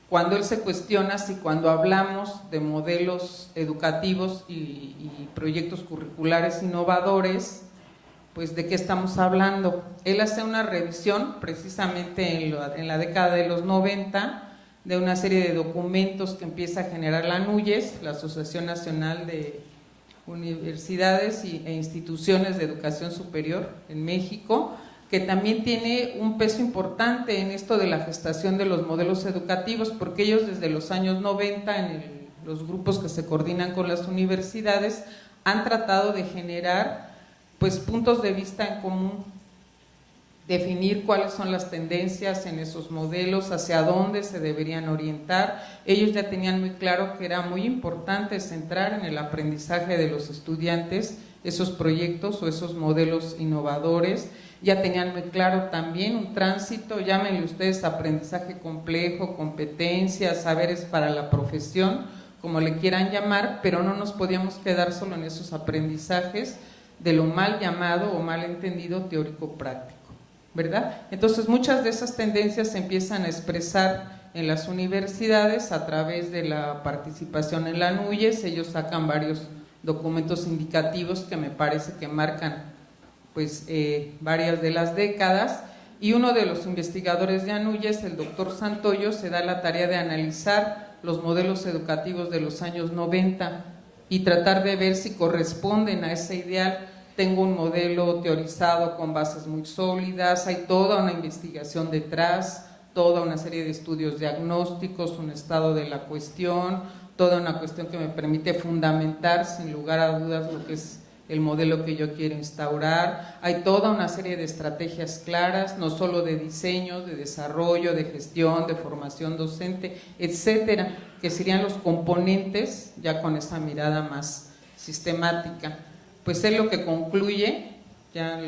cuando él se cuestiona si cuando hablamos de modelos educativos y proyectos curriculares innovadores, pues de qué estamos hablando. Él hace una revisión precisamente en la década de los 90 de una serie de documentos que empieza a generar la ANUYES, la Asociación Nacional de Universidades e Instituciones de Educación Superior en México, que también tiene un peso importante en esto de la gestación de los modelos educativos, porque ellos desde los años 90, los grupos que se coordinan con las universidades, han tratado de generar pues puntos de vista en común, definir cuáles son las tendencias en esos modelos, hacia dónde se deberían orientar. Ellos ya tenían muy claro que era muy importante centrar en el aprendizaje de los estudiantes esos proyectos o esos modelos innovadores. Ya tenían muy claro también un tránsito, llámenle ustedes aprendizaje complejo, competencias, saberes para la profesión, como le quieran llamar, pero no nos podíamos quedar solo en esos aprendizajes de lo mal llamado o mal entendido teórico-práctico, ¿verdad? Entonces muchas de esas tendencias se empiezan a expresar en las universidades a través de la participación en la ANUYES. Ellos sacan varios documentos indicativos que me parece que marcan pues varias de las décadas, y uno de los investigadores de ANUYES, el doctor Santoyo, se da la tarea de analizar los modelos educativos de los años 90 y tratar de ver si corresponden a ese ideal. Tengo un modelo teorizado con bases muy sólidas, hay toda una investigación detrás, toda una serie de estudios diagnósticos, un estado de la cuestión, toda una cuestión que me permite fundamentar sin lugar a dudas lo que es el modelo que yo quiero instaurar. Hay toda una serie de estrategias claras, no solo de diseño, de desarrollo, de gestión, de formación docente, etcétera, que serían los componentes ya con esa mirada más sistemática. Pues él lo que concluye, ya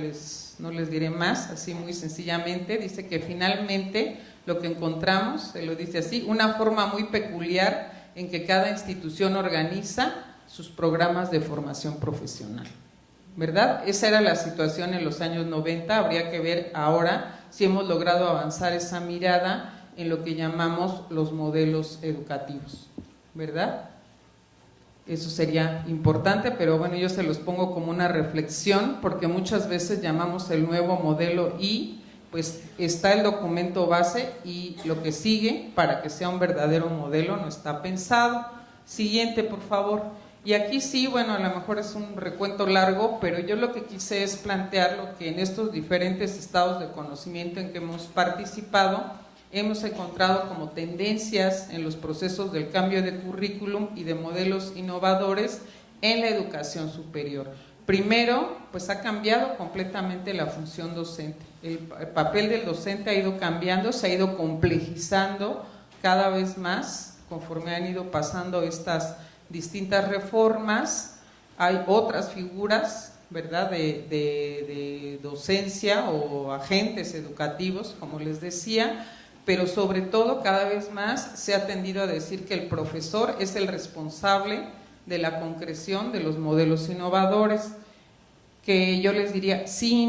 no les diré más, así muy sencillamente, dice que finalmente lo que encontramos, él lo dice así, una forma muy peculiar en que cada institución organiza sus programas de formación profesional, ¿verdad? Esa era la situación en los años 90, habría que ver ahora si hemos logrado avanzar esa mirada en lo que llamamos los modelos educativos, ¿verdad? Eso sería importante, pero bueno, yo se los pongo como una reflexión, porque muchas veces llamamos el nuevo modelo y pues está el documento base y lo que sigue para que sea un verdadero modelo no está pensado. Siguiente, por favor. Y aquí sí, bueno, a lo mejor es un recuento largo, pero yo lo que quise es plantear lo que en estos diferentes estados de conocimiento en que hemos participado, hemos encontrado como tendencias en los procesos del cambio de currículum y de modelos innovadores en la educación superior. Primero, pues ha cambiado completamente la función docente. El papel del docente ha ido cambiando, se ha ido complejizando cada vez más conforme han ido pasando estas distintas reformas. Hay otras figuras, ¿verdad?, de docencia o agentes educativos, como les decía, pero sobre todo cada vez más se ha tendido a decir que el profesor es el responsable de la concreción de los modelos innovadores, que yo les diría sí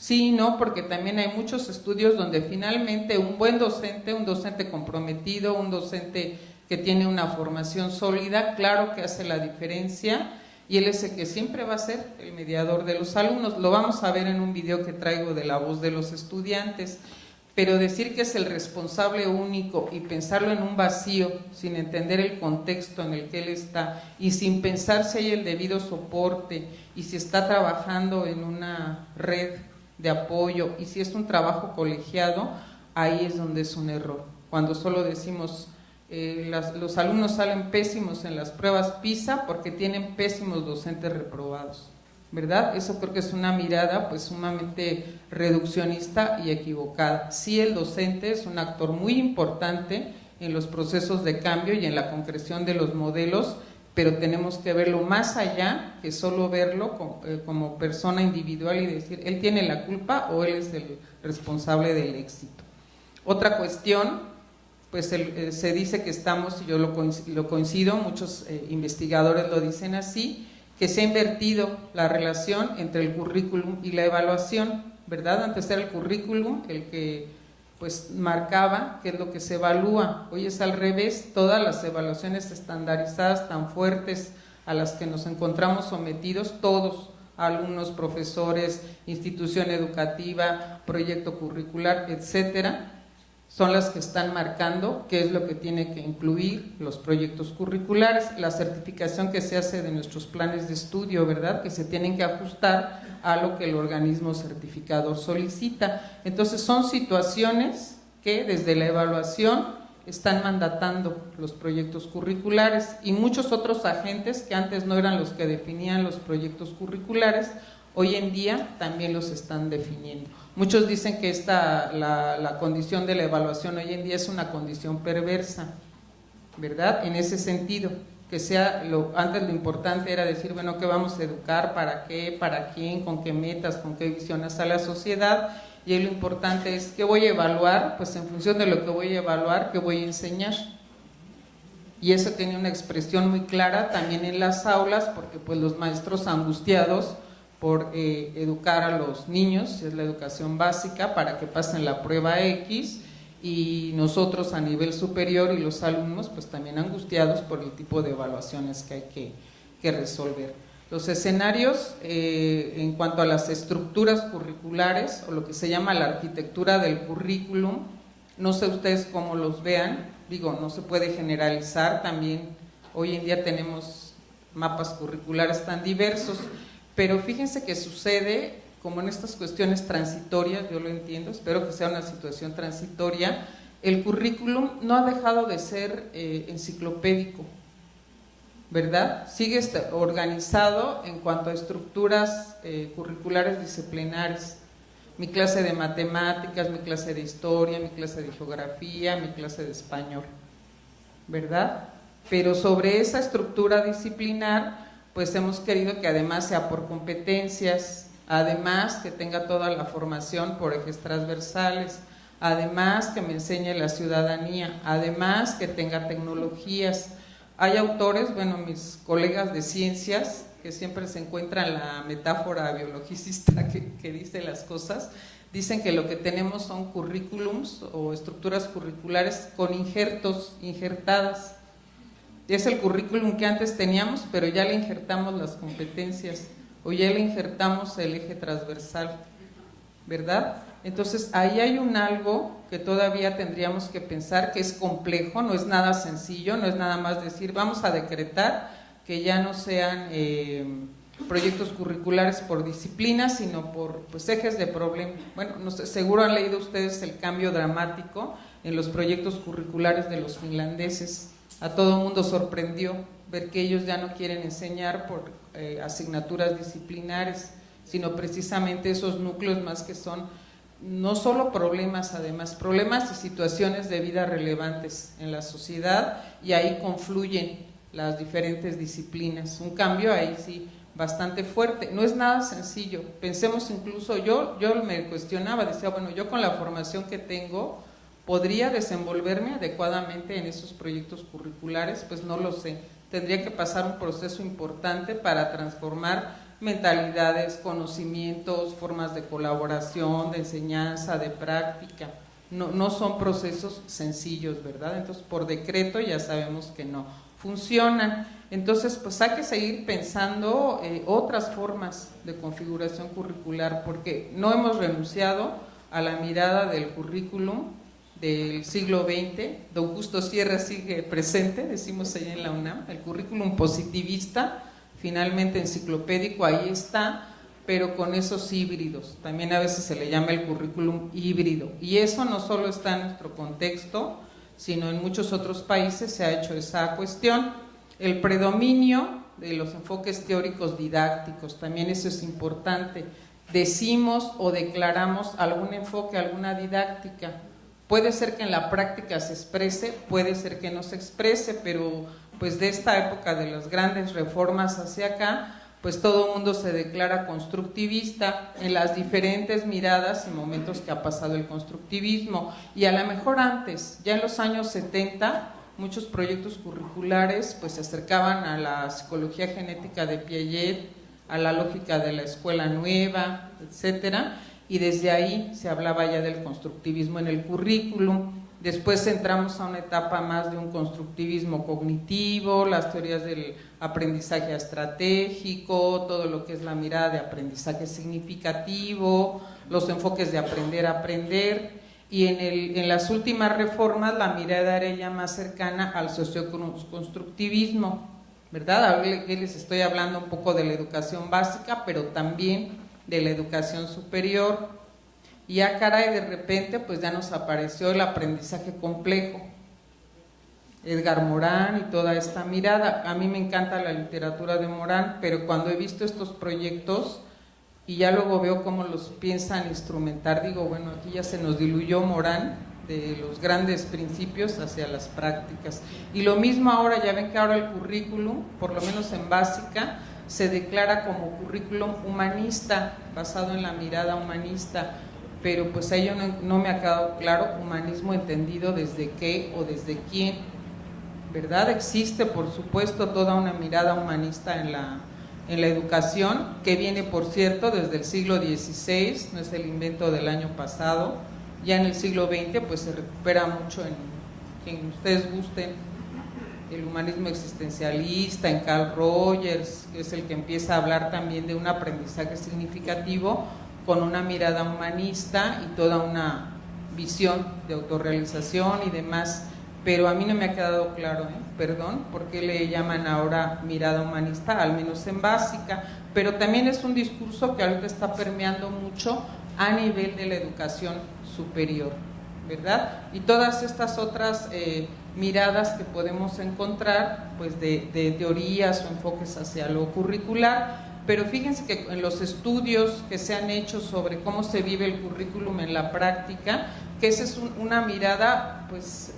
y no, porque también hay muchos estudios donde finalmente un buen docente, un docente comprometido, un docente que tiene una formación sólida, claro que hace la diferencia, y él es el que siempre va a ser el mediador de los alumnos. Lo vamos a ver en un video que traigo de la voz de los estudiantes, pero decir que es el responsable único y pensarlo en un vacío, sin entender el contexto en el que él está y sin pensar si hay el debido soporte y si está trabajando en una red de apoyo y si es un trabajo colegiado, ahí es donde es un error. Cuando solo decimos los alumnos salen pésimos en las pruebas PISA porque tienen pésimos docentes reprobados, ¿verdad? Eso creo que es una mirada pues sumamente reduccionista y equivocada. Sí, el docente es un actor muy importante en los procesos de cambio y en la concreción de los modelos, pero tenemos que verlo más allá que solo verlo como persona individual y decir, él tiene la culpa o él es el responsable del éxito. Otra cuestión, pues se dice que estamos, y yo lo coincido, muchos investigadores lo dicen así, que se ha invertido la relación entre el currículum y la evaluación, ¿verdad? Antes era el currículum el que pues marcaba qué es lo que se evalúa. Hoy es al revés, todas las evaluaciones estandarizadas tan fuertes a las que nos encontramos sometidos todos, alumnos, profesores, institución educativa, proyecto curricular, etcétera, son las que están marcando qué es lo que tiene que incluir los proyectos curriculares, la certificación que se hace de nuestros planes de estudio, ¿verdad?, que se tienen que ajustar a lo que el organismo certificador solicita. Entonces son situaciones que desde la evaluación están mandatando los proyectos curriculares, y muchos otros agentes que antes no eran los que definían los proyectos curriculares, hoy en día también los están definiendo. Muchos dicen que la condición de la evaluación hoy en día es una condición perversa, ¿verdad? En ese sentido, que sea antes lo importante era decir, bueno, ¿qué vamos a educar? ¿Para qué? ¿Para quién? ¿Con qué metas? ¿Con qué visiones a la sociedad? Y ahí lo importante es, ¿qué voy a evaluar? Pues en función de lo que voy a evaluar, ¿qué voy a enseñar? Y eso tiene una expresión muy clara también en las aulas, porque pues los maestros angustiados por educar a los niños, es la educación básica, para que pasen la prueba X, y nosotros a nivel superior y los alumnos pues también angustiados por el tipo de evaluaciones que hay que resolver. Los escenarios en cuanto a las estructuras curriculares, o lo que se llama la arquitectura del currículum, no sé ustedes cómo los vean, digo, no se puede generalizar, también hoy en día tenemos mapas curriculares tan diversos, pero fíjense que sucede, como en estas cuestiones transitorias, yo lo entiendo, espero que sea una situación transitoria, el currículum no ha dejado de ser enciclopédico, ¿verdad? Sigue organizado en cuanto a estructuras curriculares disciplinares. Mi clase de matemáticas, mi clase de historia, mi clase de geografía, mi clase de español, ¿verdad? Pero sobre esa estructura disciplinar, pues hemos querido que además sea por competencias, además que tenga toda la formación por ejes transversales, además que me enseñe la ciudadanía, además que tenga tecnologías. Hay autores, bueno, mis colegas de ciencias, que siempre se encuentran la metáfora biologicista que dice las cosas, dicen que lo que tenemos son currículums o estructuras curriculares con injertadas. Es el currículum que antes teníamos, pero ya le injertamos las competencias, o ya le injertamos el eje transversal, ¿verdad? Entonces ahí hay un algo que todavía tendríamos que pensar, que es complejo, no es nada sencillo, no es nada más decir vamos a decretar que ya no sean proyectos curriculares por disciplina, sino por pues, ejes de problema. Bueno, no sé, seguro han leído ustedes el cambio dramático en los proyectos curriculares de los finlandeses. A todo el mundo sorprendió ver que ellos ya no quieren enseñar por asignaturas disciplinares, sino precisamente esos núcleos más que son no solo problemas, además problemas y situaciones de vida relevantes en la sociedad, y ahí confluyen las diferentes disciplinas. Un cambio ahí sí bastante fuerte, no es nada sencillo. Pensemos incluso, yo me cuestionaba, decía, bueno, yo con la formación que tengo, ¿podría desenvolverme adecuadamente en esos proyectos curriculares? Pues no lo sé, tendría que pasar un proceso importante para transformar mentalidades, conocimientos, formas de colaboración, de enseñanza, de práctica. No son procesos sencillos, ¿verdad? Entonces, por decreto ya sabemos que no funcionan. Entonces, pues hay que seguir pensando otras formas de configuración curricular, porque no hemos renunciado a la mirada del currículum del siglo XX. Don Justo Sierra sigue presente, decimos allá en la UNAM, el currículum positivista, finalmente enciclopédico, ahí está, pero con esos híbridos. También a veces se le llama el currículum híbrido, y eso no solo está en nuestro contexto, sino en muchos otros países se ha hecho esa cuestión. El predominio de los enfoques teóricos didácticos, también eso es importante. Decimos o declaramos algún enfoque, alguna didáctica. Puede ser que en la práctica se exprese, puede ser que no se exprese, pero pues de esta época de las grandes reformas hacia acá, pues todo el mundo se declara constructivista en las diferentes miradas y momentos que ha pasado el constructivismo. Y a lo mejor antes, ya en los años 70, muchos proyectos curriculares pues se acercaban a la psicología genética de Piaget, a la lógica de la escuela nueva, etcétera. y desde ahí se hablaba ya del constructivismo en el currículum. Después entramos a una etapa más de un constructivismo cognitivo, las teorías del aprendizaje estratégico, todo lo que es la mirada de aprendizaje significativo, los enfoques de aprender a aprender, y en las últimas reformas la mirada era ya más cercana al socioconstructivismo, ¿verdad? Ahora les estoy hablando un poco de la educación básica, pero también de la educación superior. Y ya caray, de repente pues ya nos apareció el aprendizaje complejo, Edgar Morin y toda esta mirada. A mí me encanta la literatura de Morin, pero cuando he visto estos proyectos y ya luego veo cómo los piensan instrumentar, digo, bueno, aquí ya se nos diluyó Morin de los grandes principios hacia las prácticas. Y lo mismo ahora, ya ven que ahora el currículum, por lo menos en básica, se declara como currículum humanista, basado en la mirada humanista, pero pues a ello no me ha quedado claro humanismo entendido desde qué o desde quién, ¿verdad? Existe por supuesto toda una mirada humanista en la educación, que viene por cierto desde el siglo XVI, no es el invento del año pasado. Ya en el siglo XX pues se recupera mucho en quien ustedes gusten, el humanismo existencialista, en Carl Rogers, que es el que empieza a hablar también de un aprendizaje significativo con una mirada humanista y toda una visión de autorrealización y demás. Pero a mí no me ha quedado claro, perdón, por qué le llaman ahora mirada humanista, al menos en básica, pero también es un discurso que ahorita está permeando mucho a nivel de la educación superior, ¿verdad? Y todas estas otras miradas que podemos encontrar, pues de teorías o enfoques hacia lo curricular. Pero fíjense que en los estudios que se han hecho sobre cómo se vive el currículum en la práctica, que esa es una mirada pues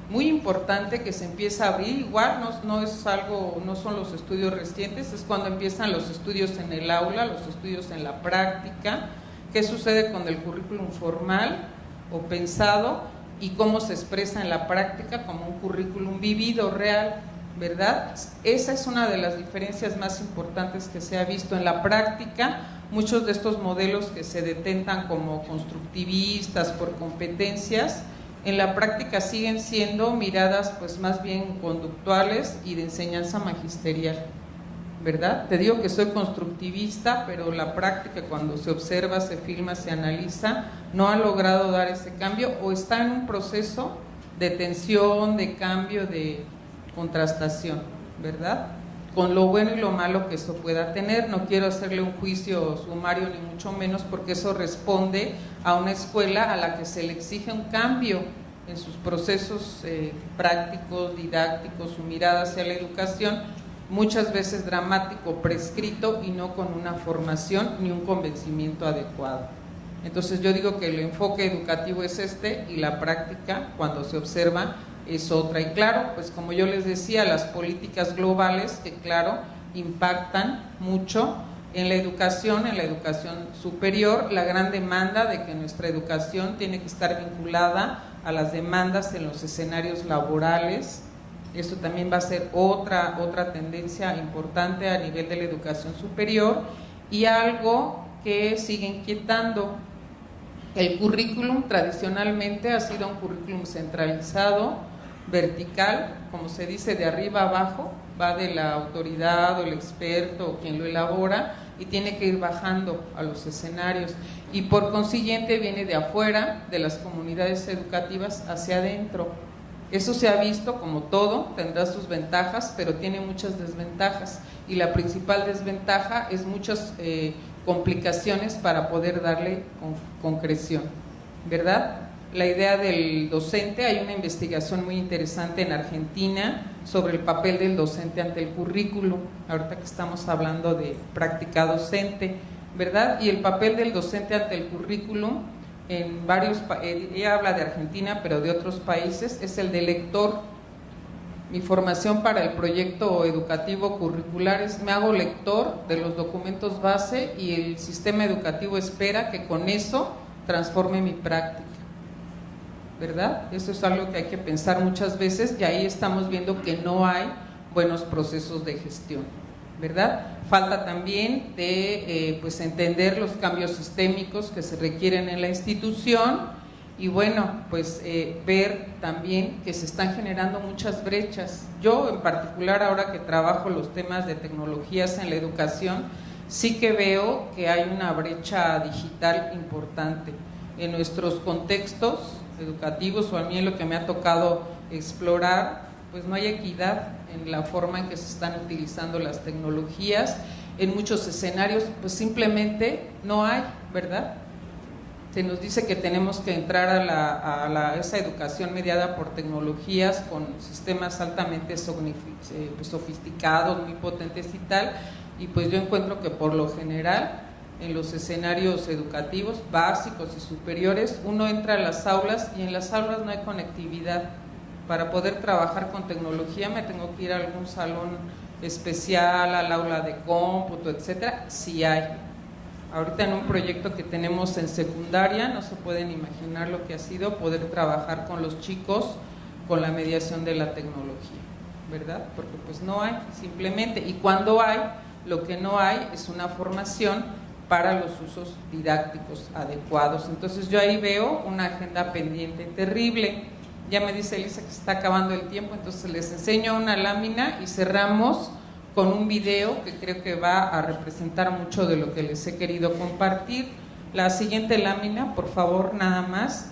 muy importante que se empieza a abrir. Igual no es algo, no son los estudios recientes, es cuando empiezan los estudios en el aula, los estudios en la práctica, qué sucede con el currículum formal o pensado y cómo se expresa en la práctica como un currículum vivido, real, ¿verdad? Esa es una de las diferencias más importantes que se ha visto en la práctica. Muchos de estos modelos que se detentan como constructivistas por competencias, en la práctica siguen siendo miradas pues más bien conductuales y de enseñanza magisterial, ¿verdad? Te digo que soy constructivista, pero la práctica, cuando se observa, se filma, se analiza, no ha logrado dar ese cambio o está en un proceso de tensión, de cambio, de contrastación, ¿verdad? Con lo bueno y lo malo que eso pueda tener. No quiero hacerle un juicio sumario ni mucho menos, porque eso responde a una escuela a la que se le exige un cambio en sus procesos prácticos, didácticos, su mirada hacia la educación, muchas veces dramático, prescrito y no con una formación ni un convencimiento adecuado. Entonces yo digo que el enfoque educativo es este y la práctica, cuando se observa, es otra. Y claro, pues como yo les decía, las políticas globales que claro impactan mucho en la educación superior, la gran demanda de que nuestra educación tiene que estar vinculada a las demandas en los escenarios laborales. Esto también va a ser otra tendencia importante a nivel de la educación superior, y algo que sigue inquietando. El currículum tradicionalmente ha sido un currículum centralizado, vertical, como se dice, de arriba a abajo, va de la autoridad o el experto o quien lo elabora y tiene que ir bajando a los escenarios, y por consiguiente viene de afuera, de las comunidades educativas hacia adentro. Eso se ha visto, como todo, tendrá sus ventajas, pero tiene muchas desventajas, y la principal desventaja es muchas complicaciones para poder darle concreción, ¿verdad? La idea del docente, hay una investigación muy interesante en Argentina sobre el papel del docente ante el currículum, ahorita que estamos hablando de práctica docente, ¿verdad? Y el papel del docente ante el currículum en varios países, ella habla de Argentina, pero de otros países, es el de lector. Mi formación para el proyecto educativo curricular es: me hago lector de los documentos base y el sistema educativo espera que con eso transforme mi práctica, ¿verdad? Eso es algo que hay que pensar muchas veces, y ahí estamos viendo que no hay buenos procesos de gestión, ¿verdad? Falta también de pues entender los cambios sistémicos que se requieren en la institución y bueno, pues ver también que se están generando muchas brechas. Yo en particular, ahora que trabajo los temas de tecnologías en la educación, sí que veo que hay una brecha digital importante en nuestros contextos educativos, o a mí en lo que me ha tocado explorar, pues no hay equidad en la forma en que se están utilizando las tecnologías. En muchos escenarios pues simplemente no hay, ¿verdad? Se nos dice que tenemos que entrar a esa educación mediada por tecnologías con sistemas altamente sofisticados, muy potentes y tal, y pues yo encuentro que por lo general en los escenarios educativos básicos y superiores uno entra a las aulas y en las aulas no hay conectividad. Para poder trabajar con tecnología me tengo que ir a algún salón especial, al aula de cómputo, etcétera, sí hay. Ahorita en un proyecto que tenemos en secundaria, no se pueden imaginar lo que ha sido poder trabajar con los chicos con la mediación de la tecnología, ¿verdad? Porque pues no hay, simplemente, y cuando hay, lo que no hay es una formación para los usos didácticos adecuados. Entonces yo ahí veo una agenda pendiente terrible. Ya me dice Elisa que se está acabando el tiempo, entonces les enseño una lámina y cerramos con un video que creo que va a representar mucho de lo que les he querido compartir. La siguiente lámina, por favor, nada más.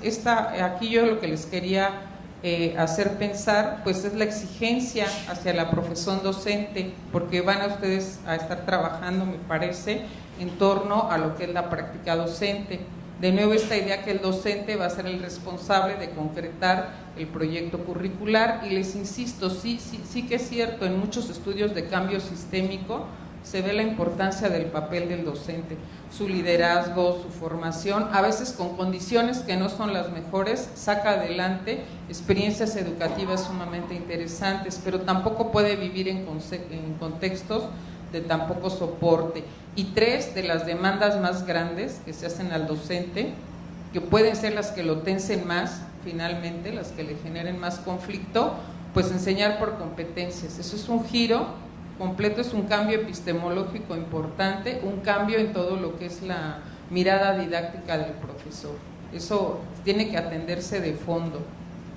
Aquí yo lo que les quería hacer pensar, pues es la exigencia hacia la profesión docente, porque van a ustedes a estar trabajando, me parece, en torno a lo que es la práctica docente. De nuevo, esta idea que el docente va a ser el responsable de concretar el proyecto curricular, y les insisto, sí que es cierto, en muchos estudios de cambio sistémico se ve la importancia del papel del docente, su liderazgo, su formación, a veces con condiciones que no son las mejores, saca adelante experiencias educativas sumamente interesantes, pero tampoco puede vivir en contextos de tan poco soporte. Y tres de las demandas más grandes que se hacen al docente, que pueden ser las que lo tensen más finalmente, las que le generen más conflicto, pues enseñar por competencias. Eso es un giro completo, es un cambio epistemológico importante, un cambio en todo lo que es la mirada didáctica del profesor. Eso tiene que atenderse de fondo,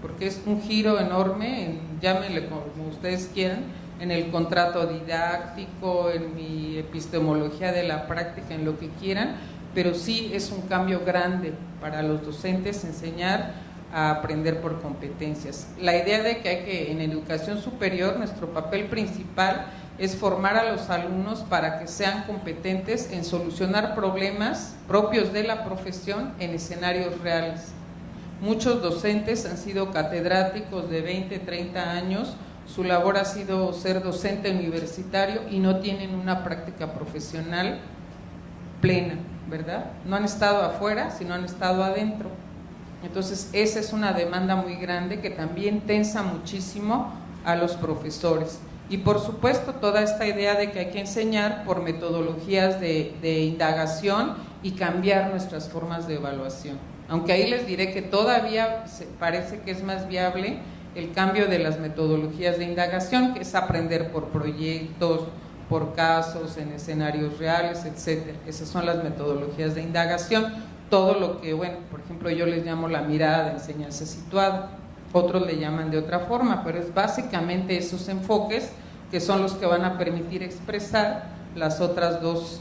porque es un giro enorme, llámenle como ustedes quieran, en el contrato didáctico, en mi epistemología de la práctica, en lo que quieran, pero sí es un cambio grande para los docentes enseñar a aprender por competencias. La idea de que hay que, en educación superior, nuestro papel principal es formar a los alumnos para que sean competentes en solucionar problemas propios de la profesión en escenarios reales. Muchos docentes han sido catedráticos de 20, 30 años, su labor ha sido ser docente universitario y no tienen una práctica profesional plena, ¿verdad? No han estado afuera, sino han estado adentro. Entonces esa es una demanda muy grande que también tensa muchísimo a los profesores. Y por supuesto toda esta idea de que hay que enseñar por metodologías de indagación y cambiar nuestras formas de evaluación. Aunque ahí les diré que todavía parece que es más viable el cambio de las metodologías de indagación, que es aprender por proyectos, por casos, en escenarios reales, etcétera. Esas son las metodologías de indagación. Todo lo que, bueno, por ejemplo, yo les llamo la mirada de enseñanza situada, otros le llaman de otra forma, pero es básicamente esos enfoques que son los que van a permitir expresar las otras dos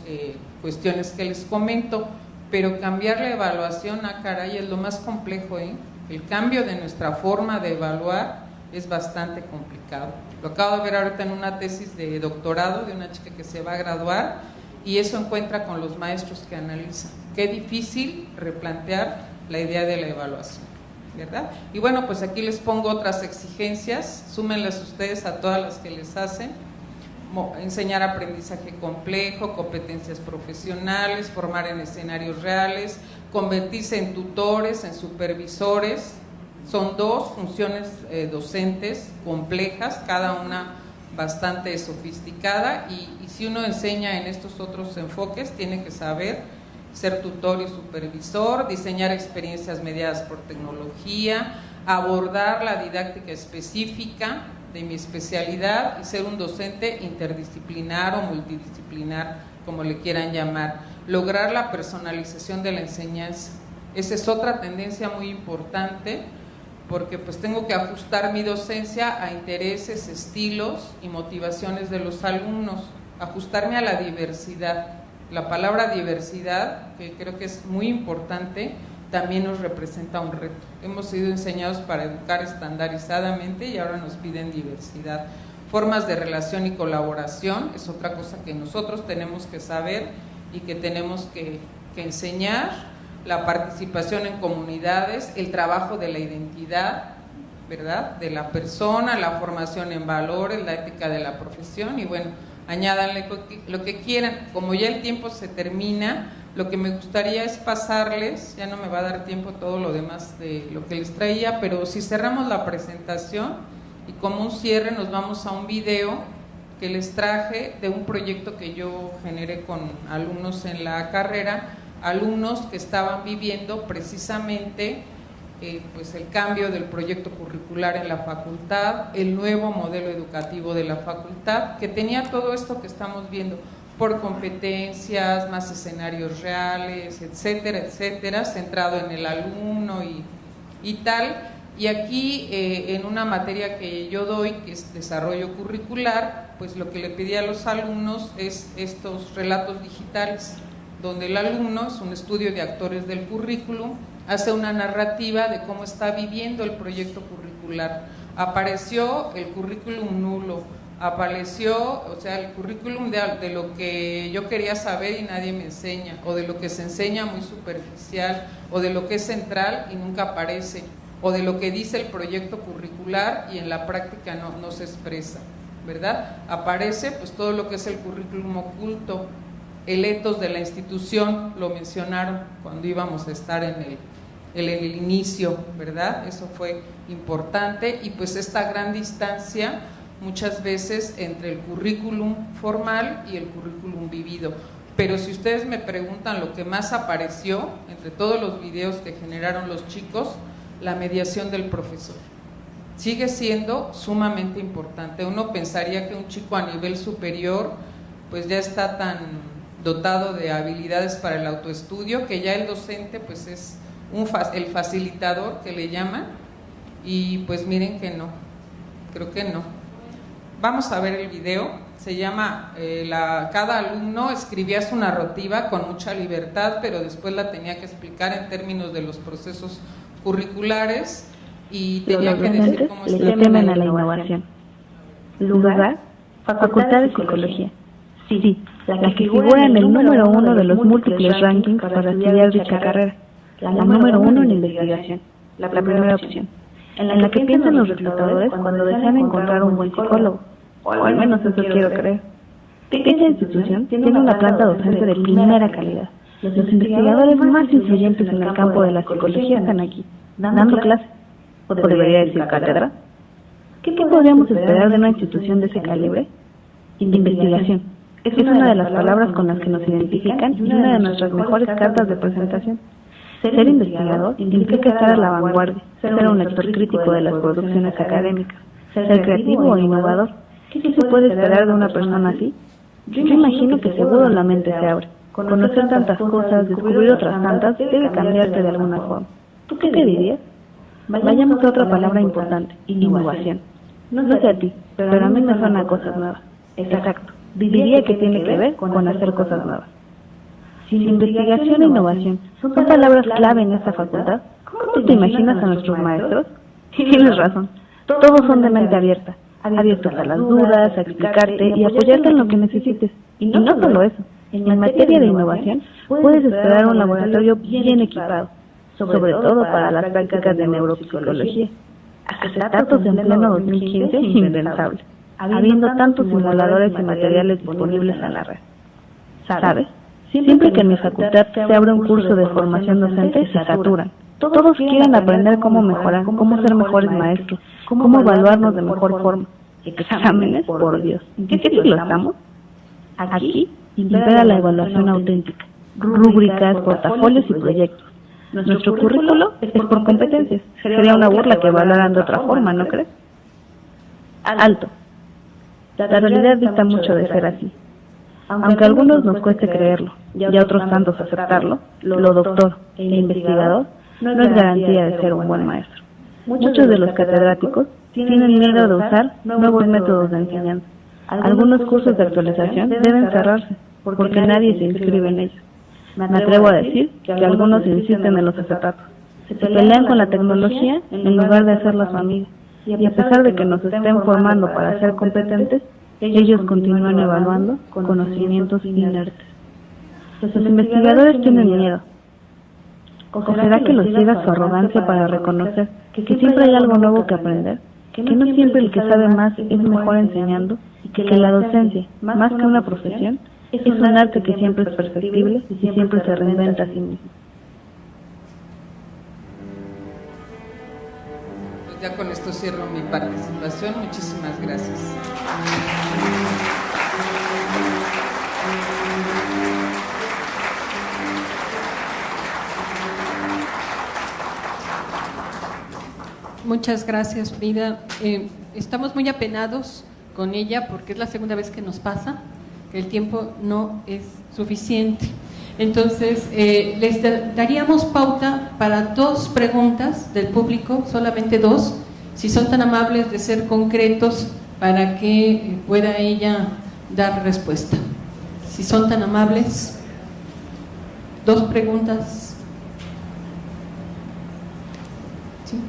cuestiones que les comento. Pero cambiar la evaluación, caray, es lo más complejo, ¿eh? El cambio de nuestra forma de evaluar es bastante complicado. Lo acabo de ver ahorita en una tesis de doctorado de una chica que se va a graduar, y eso encuentra con los maestros que analizan. Qué difícil replantear la idea de la evaluación, ¿verdad? Y bueno, pues aquí les pongo otras exigencias, súmenlas ustedes a todas las que les hacen. Enseñar aprendizaje complejo, competencias profesionales, formar en escenarios reales, convertirse en tutores, en supervisores. Son dos funciones docentes complejas, cada una bastante sofisticada, y si uno enseña en estos otros enfoques, tiene que saber ser tutor y supervisor, diseñar experiencias mediadas por tecnología, abordar la didáctica específica de mi especialidad y ser un docente interdisciplinar o multidisciplinar, como le quieran llamar, lograr la personalización de la enseñanza. Esa es otra tendencia muy importante, porque pues tengo que ajustar mi docencia a intereses, estilos y motivaciones de los alumnos, ajustarme a la diversidad. La palabra diversidad, que creo que es muy importante, también nos representa un reto. Hemos sido enseñados para educar estandarizadamente y ahora nos piden diversidad. Formas de relación y colaboración es otra cosa que nosotros tenemos que saber y que tenemos que enseñar. La participación en comunidades, el trabajo de la identidad, ¿verdad?, de la persona, la formación en valores, la ética de la profesión y bueno, añádanle lo que quieran. Como ya el tiempo se termina, lo que me gustaría es pasarles, ya no me va a dar tiempo todo lo demás de lo que les traía, pero si cerramos la presentación y como un cierre nos vamos a un video que les traje de un proyecto que yo generé con alumnos en la carrera, alumnos que estaban viviendo precisamente pues el cambio del proyecto curricular en la facultad, el nuevo modelo educativo de la facultad, que tenía todo esto que estamos viendo, por competencias, más escenarios reales, etcétera, etcétera, centrado en el alumno y tal. Y aquí en una materia que yo doy, que es desarrollo curricular, pues lo que le pedí a los alumnos es estos relatos digitales, donde el alumno, es un estudio de actores del currículum, hace una narrativa de cómo está viviendo el proyecto curricular. Apareció el currículum nulo, apareció, o sea, el currículum de lo que yo quería saber y nadie me enseña, o de lo que se enseña muy superficial, o de lo que es central y nunca aparece, o de lo que dice el proyecto curricular y en la práctica no se expresa, ¿verdad? Aparece pues todo lo que es el currículum oculto, el etos de la institución, lo mencionaron cuando íbamos a estar en el inicio, ¿verdad? Eso fue importante y pues esta gran distancia muchas veces entre el currículum formal y el currículum vivido. Pero si ustedes me preguntan lo que más apareció entre todos los videos que generaron los chicos, la mediación del profesor sigue siendo sumamente importante. Uno pensaría que un chico a nivel superior pues ya está tan dotado de habilidades para el autoestudio, que ya el docente pues es el facilitador que le llaman, y pues miren que no, creo que no. Vamos a ver el video, se llama, cada alumno escribía su narrativa con mucha libertad, pero después la tenía que explicar en términos de los procesos curriculares y tenía que decir cómo le temen a la innovación. Lugar, Facultad de Psicología. Sí, la que figura en el número 1 de los múltiples rankings para estudiar dicha carrera, la número 1 en investigación, la primera opción, en la que piensan los reclutadores cuando desean encontrar un buen psicólogo, o al menos eso quiero creer. Dicha institución tiene una planta docente de primera calidad. Los investigadores más influyentes en el campo de la psicología están aquí, dando clases, o debería decir cátedra. ¿Qué podríamos esperar de una institución de ese calibre? Investigación. Es una de las palabras con las que nos identifican y una de nuestras mejores cartas de presentación. Ser investigador implica estar a la vanguardia, ser un lector crítico de las producciones académicas, ser creativo e innovador. ¿Qué se puede esperar de una persona así? Yo imagino que seguro la mente se abre. Conocer tantas cosas, descubrir otras tantas, debe cambiarte de alguna forma. ¿Tú qué dirías? Vayamos a otra palabra importante, innovación. No sé a ti, pero a mí me suena a cosas nuevas. Exacto. Diría que tiene que ver con hacer cosas nuevas. Si investigación e innovación son palabras clave en esta facultad, ¿cómo te imaginas a nuestros maestros? Tienes razón, todos son de mente abierta, abiertos a las dudas, a explicarte y apoyarte en lo que necesites. Y no solo eso, en materia de innovación puedes esperar un laboratorio bien equipado, sobre todo para las prácticas de neuropsicología. Acetatos en pleno 2015 es impensable, habiendo tantos simuladores y materiales disponibles en la red. ¿Sabes? Siempre que en mi facultad se abre un curso de formación docente, se saturan. Todos quieren aprender cómo mejorar, cómo ser mejores maestros, cómo evaluarnos de mejor forma. Exámenes, por Dios. ¿En qué siglo estamos? Aquí impera la evaluación auténtica, rúbricas, portafolios y proyectos. Nuestro currículo es por competencias. Sería una burla que valoran de otra forma, ¿no crees? Alto. La realidad dista mucho de ser así. Aunque a algunos nos cueste creerlo y a otros tantos aceptarlo, lo doctor e investigador no es garantía de ser un buen maestro. Muchos de los catedráticos tienen miedo de usar nuevos métodos de enseñanza. Algunos cursos de actualización deben cerrarse porque nadie se inscribe en ellos. Me atrevo a decir que algunos insisten en los acetatos. Se pelean con la tecnología en lugar de hacerla su amiga. Y a pesar de que nos estén formando para ser competentes, ellos continúan evaluando conocimientos inertes. Los investigadores tienen miedo. ¿O será que los ciega su arrogancia para reconocer que siempre hay algo nuevo que aprender? Que no siempre el que sabe más es mejor enseñando, y que la docencia, más que una profesión, es un arte que siempre es perfectible y siempre se reinventa a sí mismo. Pues ya con esto cierro mi participación. Muchísimas gracias. Muchas gracias, Frida. Estamos muy apenados con ella porque es la segunda vez que nos pasa, que el tiempo no es suficiente. Entonces, les daríamos pauta para 2 preguntas del público, solamente 2, si son tan amables de ser concretos para que pueda ella dar respuesta. Si son tan amables, 2 preguntas. ¿Sí?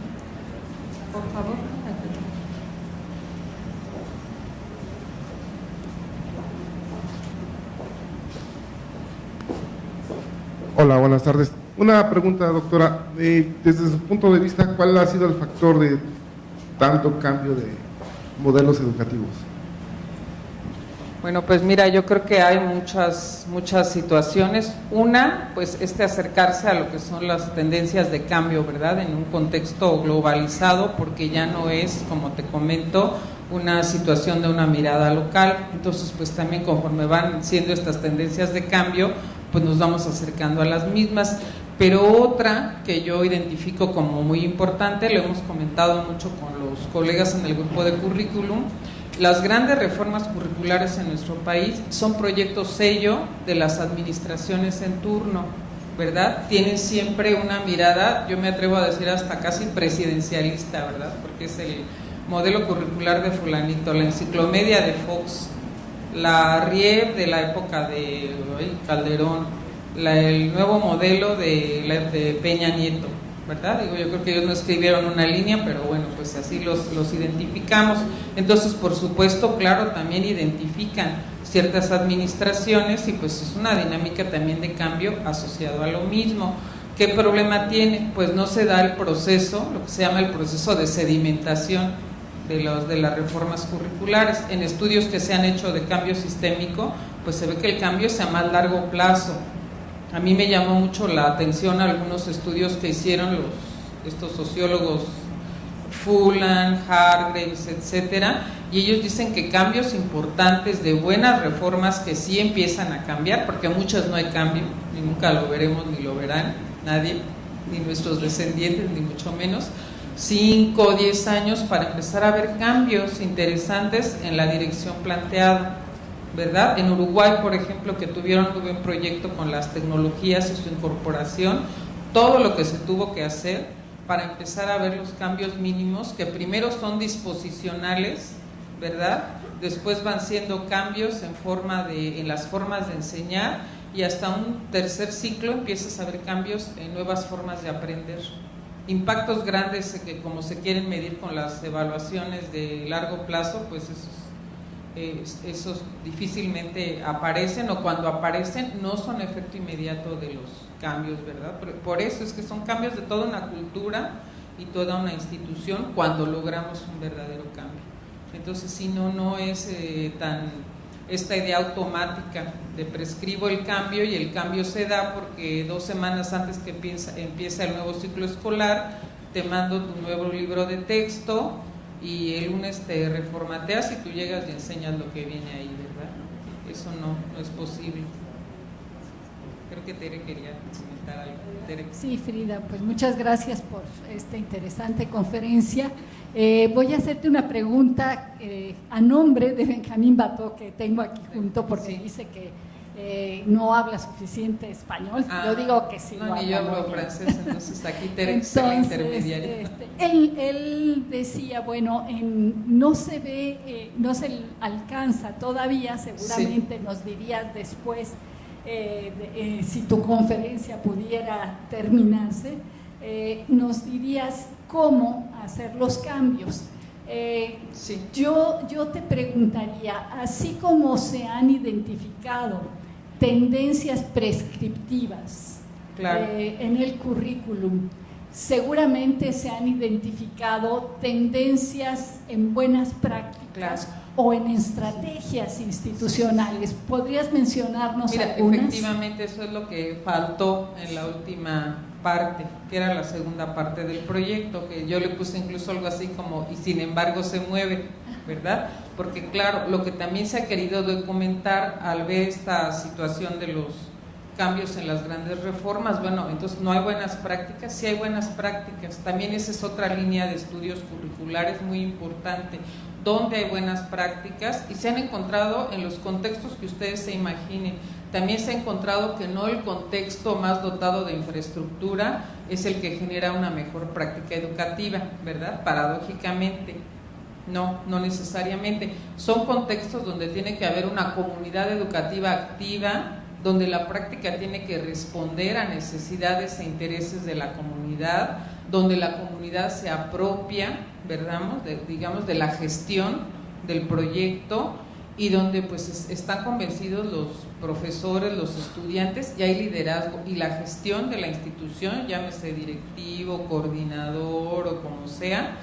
Por favor. Hola, buenas tardes. Una pregunta, doctora. Desde su punto de vista, ¿cuál ha sido el factor de tanto cambio de modelos educativos? Bueno, pues mira, yo creo que hay muchas situaciones. Una, pues acercarse a lo que son las tendencias de cambio, ¿verdad? En un contexto globalizado, porque ya no es, como te comento, una situación de una mirada local. Entonces, pues también conforme van siendo estas tendencias de cambio, pues nos vamos acercando a las mismas. Pero otra que yo identifico como muy importante, lo hemos comentado mucho con los colegas en el grupo de currículum, las grandes reformas curriculares en nuestro país son proyectos sello de las administraciones en turno, ¿verdad? Tienen siempre una mirada, yo me atrevo a decir hasta casi presidencialista, ¿verdad? Porque es el modelo curricular de fulanito, la enciclomedia de Fox, la RIEP de la época de Calderón, el nuevo modelo de Peña Nieto, ¿verdad? Digo, yo creo que ellos no escribieron una línea, pero bueno, pues así los identificamos. Entonces, por supuesto, claro, también identifican ciertas administraciones y pues es una dinámica también de cambio asociado a lo mismo. ¿Qué problema tiene? Pues no se da el proceso, lo que se llama el proceso de sedimentación de las reformas curriculares. En estudios que se han hecho de cambio sistémico, pues se ve que el cambio es a más largo plazo. A mí me llamó mucho la atención algunos estudios que hicieron estos sociólogos Fullan, Hargreaves, etcétera, y ellos dicen que cambios importantes de buenas reformas que sí empiezan a cambiar, porque muchas no hay cambio, ni nunca lo veremos ni lo verán nadie, ni nuestros descendientes, ni mucho menos. 5 o 10 años para empezar a ver cambios interesantes en la dirección planteada, ¿verdad? En Uruguay, por ejemplo, que tuvieron un buen proyecto con las tecnologías y su incorporación, todo lo que se tuvo que hacer para empezar a ver los cambios mínimos, que primero son disposicionales, ¿verdad? Después van siendo cambios en las formas de enseñar, y hasta un tercer ciclo empiezas a ver cambios en nuevas formas de aprender. Impactos grandes que como se quieren medir con las evaluaciones de largo plazo, pues esos difícilmente aparecen, o cuando aparecen no son efecto inmediato de los cambios, ¿verdad? Por eso es que son cambios de toda una cultura y toda una institución cuando logramos un verdadero cambio. Entonces, si no es esta idea automática de prescribo el cambio, y el cambio se da porque 2 semanas antes que empieza el nuevo ciclo escolar te mando tu nuevo libro de texto y el lunes te reformateas y tú llegas y enseñas lo que viene ahí, ¿verdad? Eso no es posible. Creo que Tere quería comentar algo. Tere. Sí, Frida, pues muchas gracias por esta interesante conferencia. Voy a hacerte una pregunta a nombre de Benjamín Bató, que tengo aquí junto, porque sí. dice que no habla suficiente español. Yo digo que sí. No, ni yo hablo francés, entonces aquí Tere es la intermediaria. Él decía, bueno, no se ve, no se alcanza todavía, seguramente nos dirías después, si tu conferencia pudiera terminarse, nos dirías cómo hacer los cambios. Sí. Yo te preguntaría, así como se han identificado tendencias prescriptivas, claro, en el currículum, seguramente se han identificado tendencias en buenas prácticas, claro, o en estrategias institucionales. ¿Podrías mencionarnos algunas? Efectivamente, eso es lo que faltó en la última parte, que era la segunda parte del proyecto, que yo le puse incluso algo así como, y sin embargo se mueve, ¿verdad? Porque claro, lo que también se ha querido documentar al ver esta situación de los cambios en las grandes reformas, bueno, entonces no hay buenas prácticas, sí hay buenas prácticas, también esa es otra línea de estudios curriculares muy importante, donde hay buenas prácticas y se han encontrado en los contextos que ustedes se imaginen. También se ha encontrado que no el contexto más dotado de infraestructura es el que genera una mejor práctica educativa, ¿verdad? Paradójicamente, no necesariamente. Son contextos donde tiene que haber una comunidad educativa activa, donde la práctica tiene que responder a necesidades e intereses de la comunidad, donde la comunidad se apropia, ¿verdad? Digamos, de la gestión del proyecto y donde pues están convencidos los profesores, los estudiantes, y hay liderazgo y la gestión de la institución, llámese directivo, coordinador o como sea,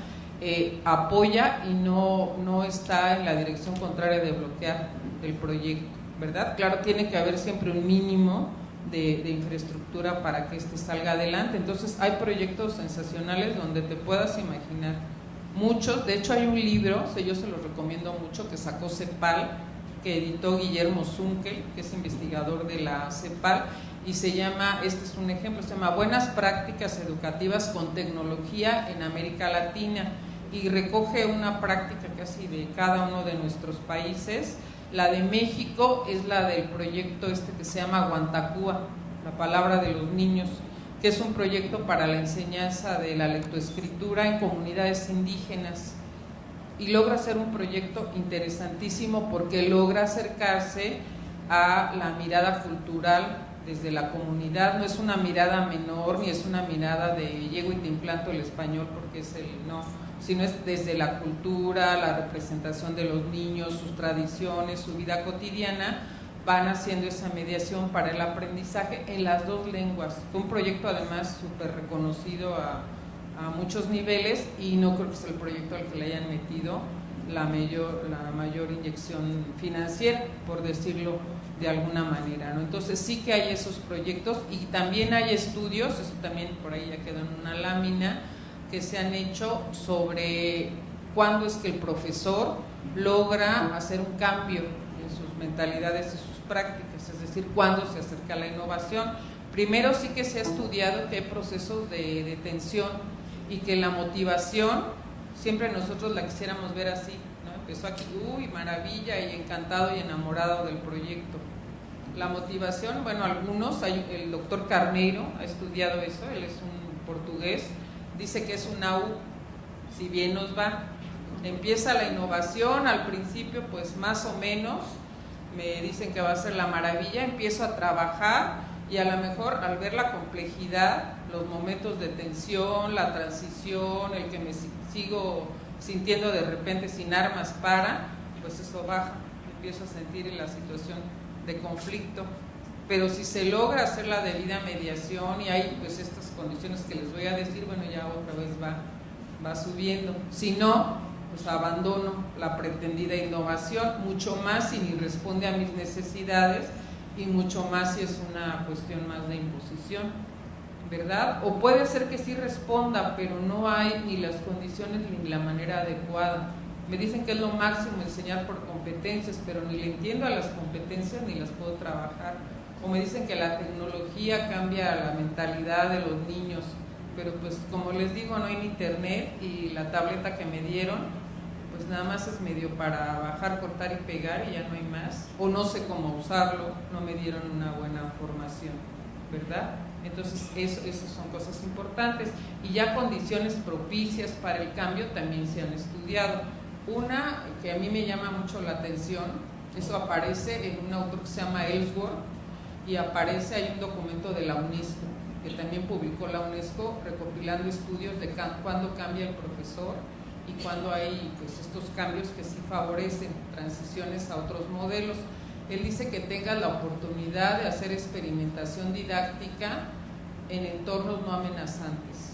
apoya y no está en la dirección contraria de bloquear el proyecto, ¿verdad? Claro, tiene que haber siempre un mínimo de infraestructura para que este salga adelante. Entonces hay proyectos sensacionales donde te puedas imaginar, muchos. De hecho hay un libro, yo se los recomiendo mucho, que sacó CEPAL, que editó Guillermo Zunkel, que es investigador de la CEPAL, y se llama, este es un ejemplo, se llama Buenas prácticas educativas con tecnología en América Latina, y recoge una práctica casi de cada uno de nuestros países. La de México es la del proyecto que se llama Guantacúa, la palabra de los niños, que es un proyecto para la enseñanza de la lectoescritura en comunidades indígenas, y logra ser un proyecto interesantísimo porque logra acercarse a la mirada cultural desde la comunidad. No es una mirada menor ni es una mirada de llego y te implanto el español porque es sino es desde la cultura, la representación de los niños, sus tradiciones, su vida cotidiana, van haciendo esa mediación para el aprendizaje en las dos lenguas. Fue un proyecto además súper reconocido a muchos niveles, y no creo que sea el proyecto al que le hayan metido la mayor inyección financiera, por decirlo de alguna manera, ¿no? Entonces sí que hay esos proyectos, y también hay estudios, eso también por ahí ya quedó en una lámina, que se han hecho sobre cuándo es que el profesor logra hacer un cambio en sus mentalidades y sus prácticas, es decir, cuándo se acerca a la innovación. Primero sí que se ha estudiado que hay procesos de tensión y que la motivación, siempre nosotros la quisiéramos ver así, ¿no? Empezó aquí, uy, maravilla, y encantado y enamorado del proyecto. La motivación, bueno, el doctor Carneiro ha estudiado eso, él es un portugués, dice que es una U, si bien nos va. Empieza la innovación, al principio pues más o menos, me dicen que va a ser la maravilla, empiezo a trabajar y a lo mejor al ver la complejidad, los momentos de tensión, la transición, el que me sigo sintiendo de repente sin armas pues eso baja, empiezo a sentir en la situación de conflicto. Pero si se logra hacer la debida mediación y hay pues estas condiciones que les voy a decir, bueno, ya otra vez va subiendo. Si no, pues abandono la pretendida innovación, mucho más si ni responde a mis necesidades y mucho más si es una cuestión más de imposición, ¿verdad? O puede ser que sí responda, pero no hay ni las condiciones ni la manera adecuada. Me dicen que es lo máximo enseñar por competencias, pero ni le entiendo a las competencias ni las puedo trabajar. o me dicen que la tecnología cambia la mentalidad de los niños, pero pues como les digo, no hay internet y la tableta que me dieron, pues nada más es medio para bajar, cortar y pegar y ya no hay más, o no sé cómo usarlo, no me dieron una buena formación, ¿verdad? Entonces esas son cosas importantes, y ya condiciones propicias para el cambio también se han estudiado. Una que a mí me llama mucho la atención, eso aparece en un autor que se llama Ellsworth, y aparece, hay un documento de la UNESCO, que también publicó la UNESCO, recopilando estudios de cuándo cambia el profesor y cuándo hay pues estos cambios que sí favorecen transiciones a otros modelos. Él dice que tengas la oportunidad de hacer experimentación didáctica en entornos no amenazantes.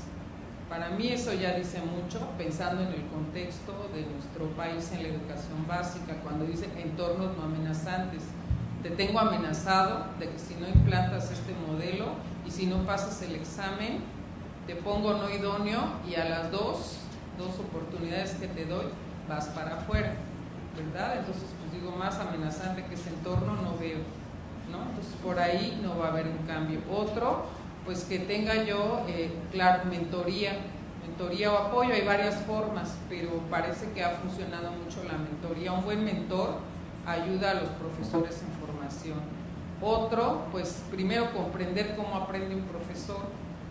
Para mí eso ya dice mucho, pensando en el contexto de nuestro país en la educación básica, cuando dice entornos no amenazantes. Te tengo amenazado de que si no implantas este modelo y si no pasas el examen, te pongo no idóneo y a las dos oportunidades que te doy, vas para afuera, ¿verdad? Entonces, pues digo, más amenazante que ese entorno no veo, ¿no? Entonces, por ahí no va a haber un cambio. Otro, pues que tenga yo, claro, mentoría o apoyo, hay varias formas, pero parece que ha funcionado mucho la mentoría. Un buen mentor ayuda a los profesores en formación. Otro, pues primero comprender cómo aprende un profesor,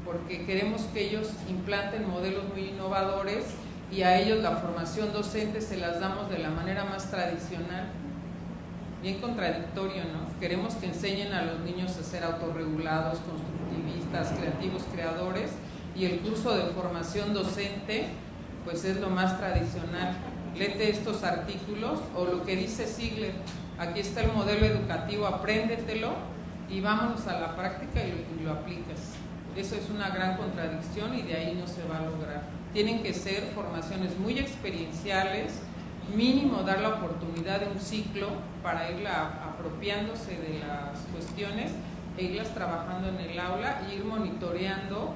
porque queremos que ellos implanten modelos muy innovadores y a ellos la formación docente se las damos de la manera más tradicional. Bien contradictorio, ¿no? Queremos que enseñen a los niños a ser autorregulados, constructivistas, creativos, creadores, y el curso de formación docente pues es lo más tradicional. Léete estos artículos o lo que dice Ziegler, aquí está el modelo educativo, apréndetelo y vámonos a la práctica y lo aplicas. Eso es una gran contradicción y de ahí no se va a lograr. Tienen que ser formaciones muy experienciales, mínimo dar la oportunidad de un ciclo para irla apropiándose de las cuestiones e irlas trabajando en el aula e ir monitoreando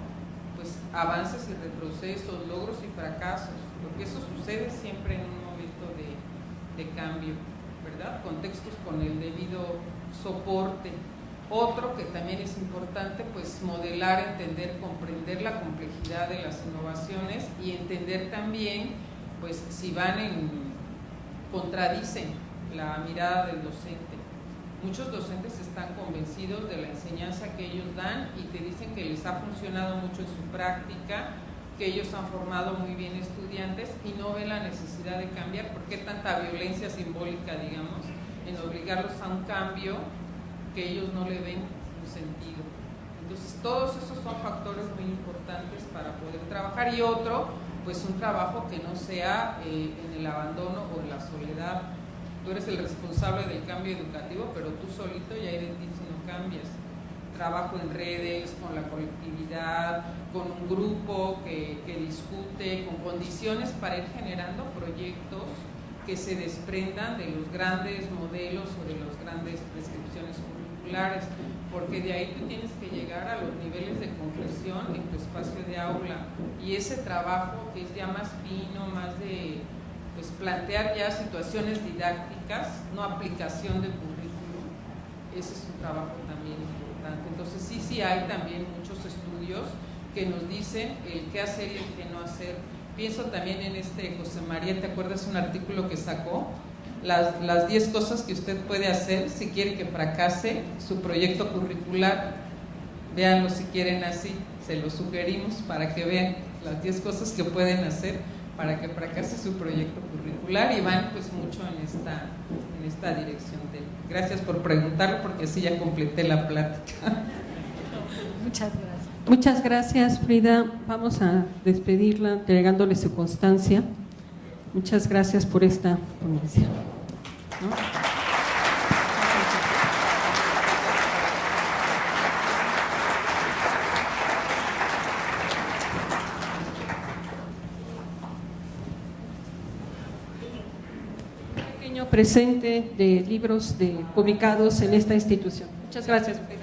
pues avances y retrocesos, logros y fracasos, porque eso sucede siempre en un momento de cambio, ¿verdad? Contextos con el debido soporte. Otro que también es importante, pues modelar, entender, comprender la complejidad de las innovaciones y entender también, pues si contradicen la mirada del docente. Muchos docentes están convencidos de la enseñanza que ellos dan y te dicen que les ha funcionado mucho en su práctica, que ellos han formado muy bien estudiantes y no ven la necesidad de cambiar. ¿Por qué tanta violencia simbólica, digamos, en obligarlos a un cambio que ellos no le ven un sentido? Entonces todos esos son factores muy importantes para poder trabajar. Y otro, pues un trabajo que no sea en el abandono o en la soledad. Tú eres el responsable del cambio educativo, pero tú solito ya eres ti si no cambias. Trabajo en redes, con la colectividad, con un grupo que discute, con condiciones para ir generando proyectos que se desprendan de los grandes modelos o de las grandes prescripciones curriculares, porque de ahí tú tienes que llegar a los niveles de concreción en tu espacio de aula, y ese trabajo que es ya más fino, más de pues plantear ya situaciones didácticas, no aplicación de currículum, ese es un trabajo también importante. Entonces sí hay también muchos estudios que nos dicen el qué hacer y el qué no hacer. Pienso también en José María, ¿te acuerdas un artículo que sacó? Las 10 cosas que usted puede hacer si quiere que fracase su proyecto curricular. Véanlo si quieren así, se lo sugerimos para que vean las 10 cosas que pueden hacer para que fracase su proyecto curricular, y van pues mucho en esta dirección. Gracias por preguntar, porque así ya completé la plática. Muchas gracias. Muchas gracias, Frida. Vamos a despedirla entregándole su constancia. Muchas gracias por esta ponencia. ¿No? Presente de libros publicados en esta institución. Muchas gracias, Frida.